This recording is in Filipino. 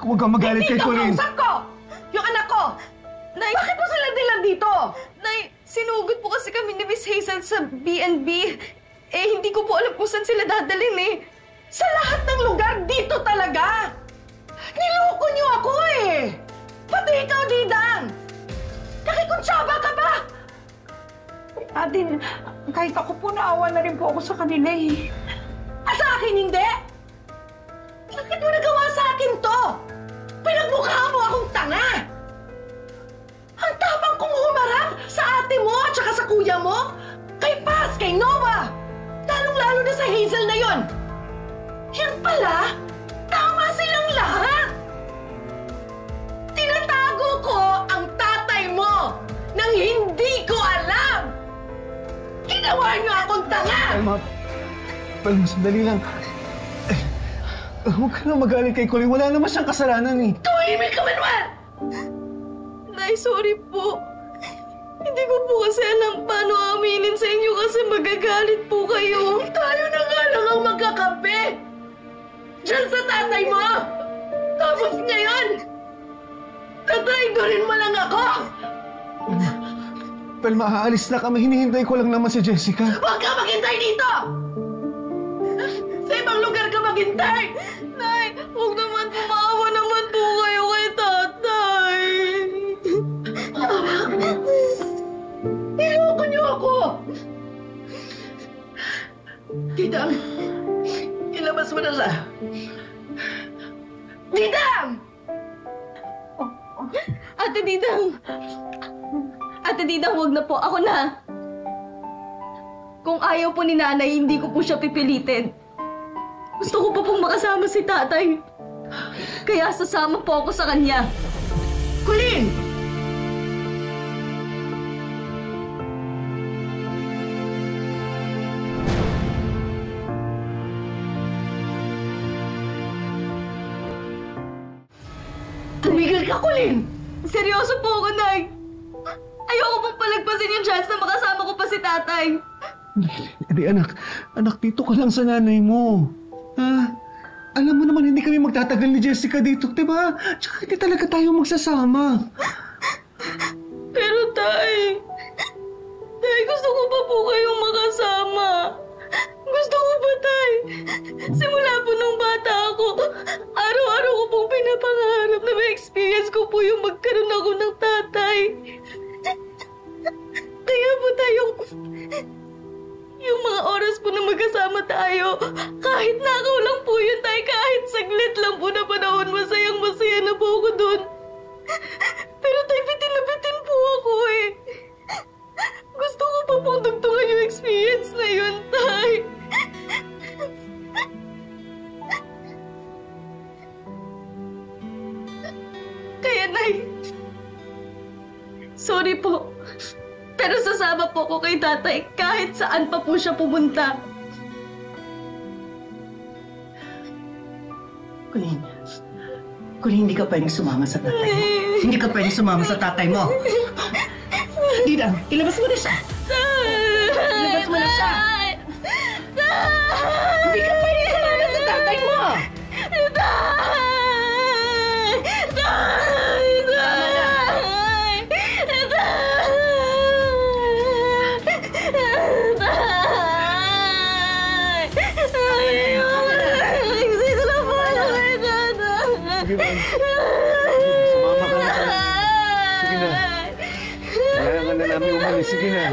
Huwag kang magalit kay Colleen. Hindi ka kausap ko! Yung anak ko! Nay, bakit po sila dilan dito? Nay, sinugod po kasi kami ni Miss Hazel sa B&B. Eh, hindi ko po alam kung saan sila dadalhin eh. Sa lahat ng lugar, dito talaga! Niloko niyo ako eh! Pati ikaw, Didang! Nakikuntsaba ka ba? Ate, kahit ako po naawa na rin po ako sa kanila eh. At sa akin hindi! Bakit mo nagawa sa akin to? Pinagmukha mo akong tanga! Ang tapang kong humarap sa ate mo at saka sa kuya mo, kay Paz, kay Noah, lalong-lalo na sa Hazel na yon. Yan pala, tama silang lahat! Tinatago ko ang tatay mo nang hindi ko alam! Ginawa niyo akong tanga! Palma, sandali lang. Huwag ka na magalit kay Colleen. Wala naman siyang kasalanan eh. Tumimik ka, Manuel! Nay, sorry po. Hindi ko po kasi alam paano aminin sa inyo kasi magagalit po kayo. Tayo na nga lang ang magkakampi! Diyan sa tatay mo! Tapos ngayon, tatraidorin mo lang ako! Palma, aalis na kami. Hinihintay ko lang naman si Jessica. Huwag ka maghintay dito! Sa ibang lugar ka maghintay! Nay, huwag naman po, maawa naman po kayo kay tatay. Niloko niyo ako! Didang, ilabas mo na siya. Didang! Ate Didang! Ate Didang, huwag na po. Ako na. Kung ayaw po ni nanay, hindi ko po siya pipilitin. Gusto ko pa pong makasama si tatay. Kaya sasama po ako sa kanya. Colleen! Tumigil ka, Colleen! Seryoso po ako, Nay. Ayoko pong palagpasin yung chance na makasama ko pa si tatay. Hindi, anak, dito ka lang sa nanay mo. Ha? Alam mo naman, hindi kami magtatagal ni Jessica dito, di ba? Tsaka hindi talaga tayo magsasama. Pero tay, gusto ko pa po kayong makasama. Gusto ko pa, tay. Simula po nung bata ako, araw-araw ko pong pinapangarap na may experience ko po yung magkaroon ako ng tatay. Kaya po tayo, yung mga oras po na magkasama tayo, kahit nakaw lang po yun, tay, kahit saglit lang po na panahon, masayang-masaya na po ako dun. Pero tay, bitin na bitin po ako eh. Gusto ko pa pong dugtungan yung experience na yun, tay. Kaya, nay, sorry po. Pero sasama po ko kay tatay kahit saan pa po siya pumunta. Colleen, hindi ka pwedeng sumama sa tatay mo. Hindi ka pwedeng sumama sa tatay mo. Didang, ilabas mo na siya. Ilabas mo na siya. Hindi ka pwedeng sumama sa tatay mo. Sumama ka na. Sige na. Kailangan na namin umalis. Sige na.